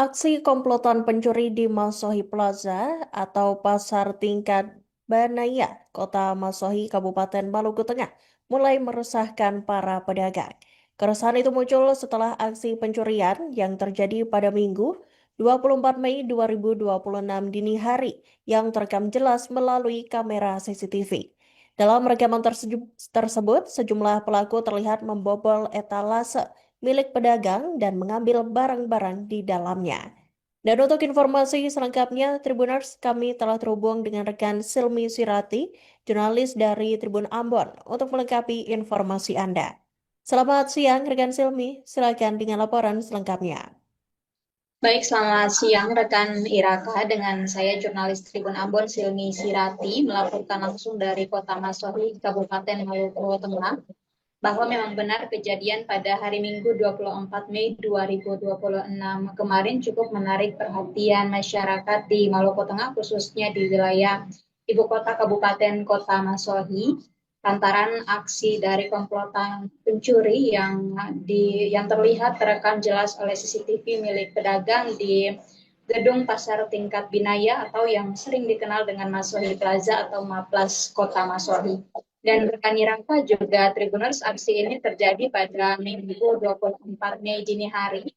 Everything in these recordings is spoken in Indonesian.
Aksi komplotan pencuri di Masohi Plaza atau Pasar Tingkat Banaya, Kota Masohi, Kabupaten Maluku Tengah, mulai meresahkan para pedagang. Keresahan itu muncul setelah aksi pencurian yang terjadi pada Minggu 24 Mei 2026 dini hari yang terekam jelas melalui kamera CCTV. Dalam rekaman tersebut, sejumlah pelaku terlihat membobol etalase milik pedagang dan mengambil barang-barang di dalamnya. Dan untuk informasi selengkapnya, Tribuners, kami telah terhubung dengan rekan Silmi Sirati, jurnalis dari Tribun Ambon, untuk melengkapi informasi Anda. Selamat siang, rekan Silmi. Silakan dengan laporan selengkapnya. Baik, selamat siang rekan Iraka dengan saya jurnalis Tribun Ambon Silmi Sirati melaporkan langsung dari Kota Masohi, Kabupaten Maluku Tengah bahwa memang benar kejadian pada hari Minggu 24 Mei 2026 kemarin cukup menarik perhatian masyarakat di Maluku Tengah khususnya di wilayah Ibu Kota Kabupaten Kota Masohi lantaran aksi dari komplotan pencuri yang terlihat terekam jelas oleh CCTV milik pedagang di gedung pasar tingkat Binaya atau yang sering dikenal dengan Masohi Plaza atau Maplas Kota Masohi. Dan rekan Rangka juga Tribuners, aksi ini terjadi pada Minggu 24 Mei dini hari,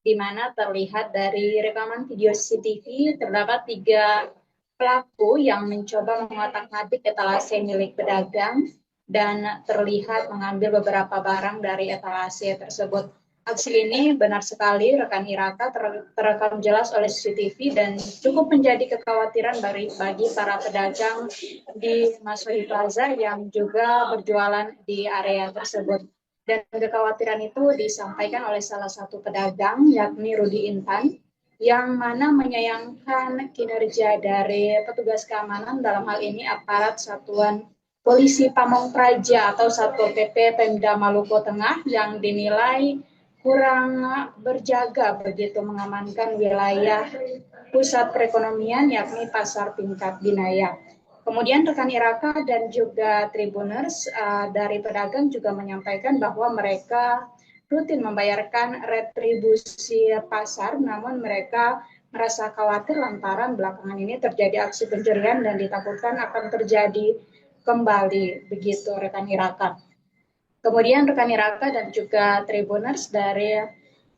di mana terlihat dari rekaman video CCTV terdapat 3 pelaku yang mencoba mengotak-atik etalase milik pedagang dan terlihat mengambil beberapa barang dari etalase tersebut. Aksi ini benar sekali rekan Iraka terekam jelas oleh CCTV dan cukup menjadi kekhawatiran bagi para pedagang di Masohi Plaza yang juga berjualan di area tersebut. Dan kekhawatiran itu disampaikan oleh salah satu pedagang yakni Rudi Intan yang mana menyayangkan kinerja dari petugas keamanan dalam hal ini aparat Satuan Polisi Pamong Praja atau Satpol PP Pemda Maluku Tengah yang dinilai kurang berjaga begitu mengamankan wilayah pusat perekonomian yakni Pasar Tingkat Binaya. Kemudian rekan Iraka dan juga Tribuners dari pedagang juga menyampaikan bahwa mereka rutin membayarkan retribusi pasar, namun mereka merasa khawatir lantaran belakangan ini terjadi aksi pencurian dan ditakutkan akan terjadi kembali, begitu rekan Iraka. Kemudian rekan Iraka dan juga Tribuners dari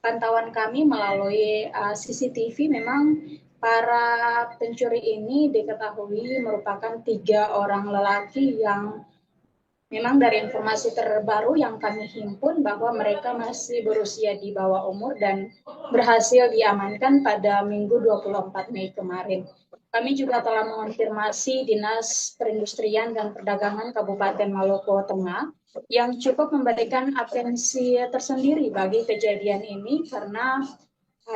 pantauan kami melalui CCTV memang para pencuri ini diketahui merupakan 3 orang lelaki yang memang dari informasi terbaru yang kami himpun bahwa mereka masih berusia di bawah umur dan berhasil diamankan pada Minggu 24 Mei kemarin. Kami juga telah mengonfirmasi Dinas Perindustrian dan Perdagangan Kabupaten Maluku Tengah yang cukup memberikan atensi tersendiri bagi kejadian ini karena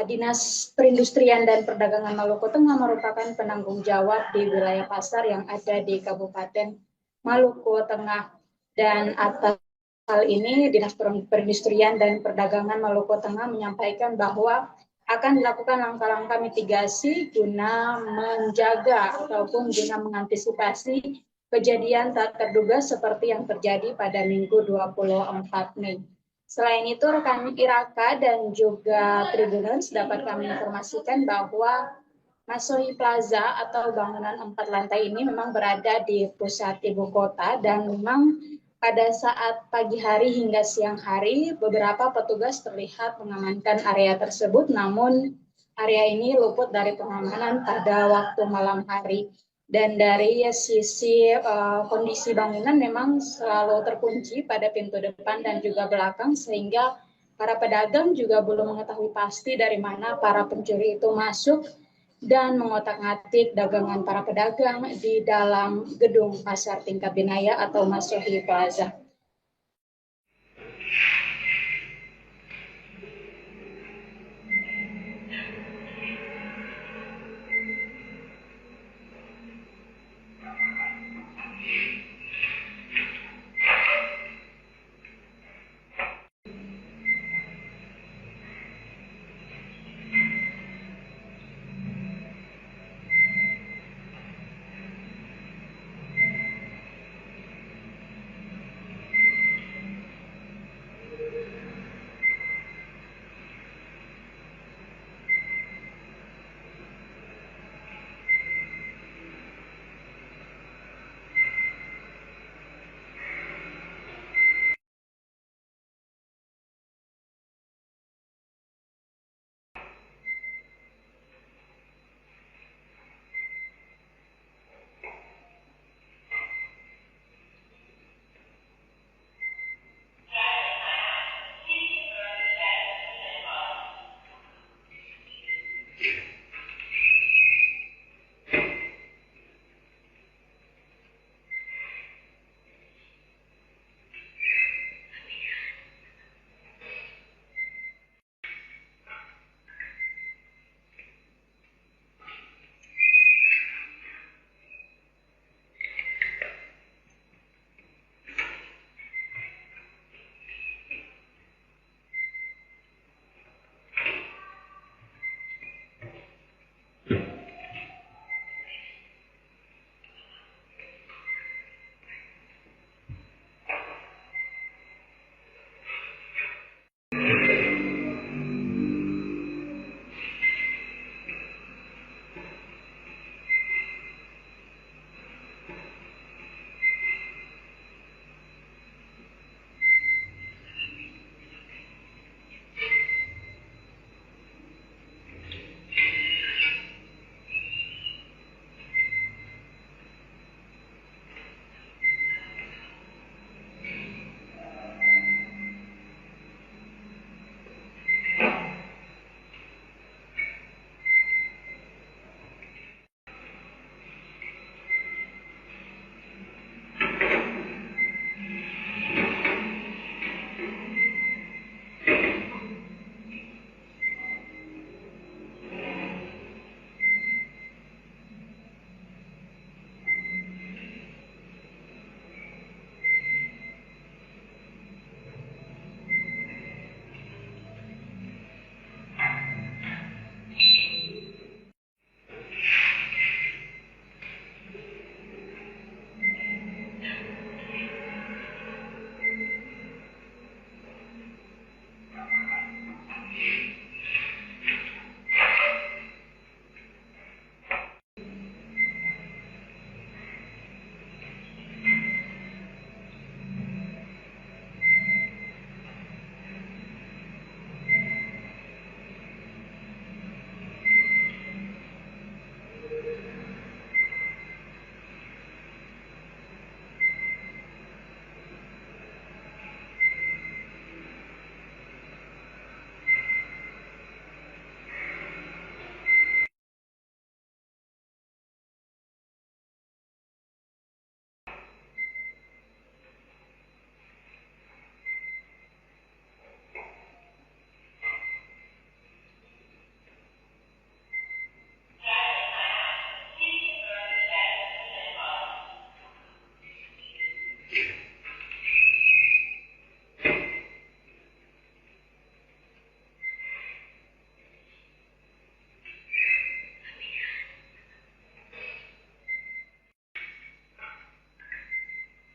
Dinas Perindustrian dan Perdagangan Maluku Tengah merupakan penanggung jawab di wilayah pasar yang ada di Kabupaten Maluku Tengah. Dan atas hal ini, Dinas Perindustrian dan Perdagangan Maluku Tengah menyampaikan bahwa akan dilakukan langkah-langkah mitigasi guna menjaga ataupun guna mengantisipasi kejadian tak terduga seperti yang terjadi pada Minggu 24 Mei. Selain itu, rekan Iraka dan juga Tribuners dapat kami informasikan bahwa Masohi Plaza atau bangunan 4 lantai ini memang berada di pusat ibu kota dan memang pada saat pagi hari hingga siang hari beberapa petugas terlihat mengamankan area tersebut, namun area ini luput dari pengamanan pada waktu malam hari. Dan dari sisi kondisi bangunan memang selalu terkunci pada pintu depan dan juga belakang sehingga para pedagang juga belum mengetahui pasti dari mana para pencuri itu masuk dan mengotak-atik dagangan para pedagang di dalam gedung Pasar Tingkat Binaya atau Masohi Plaza.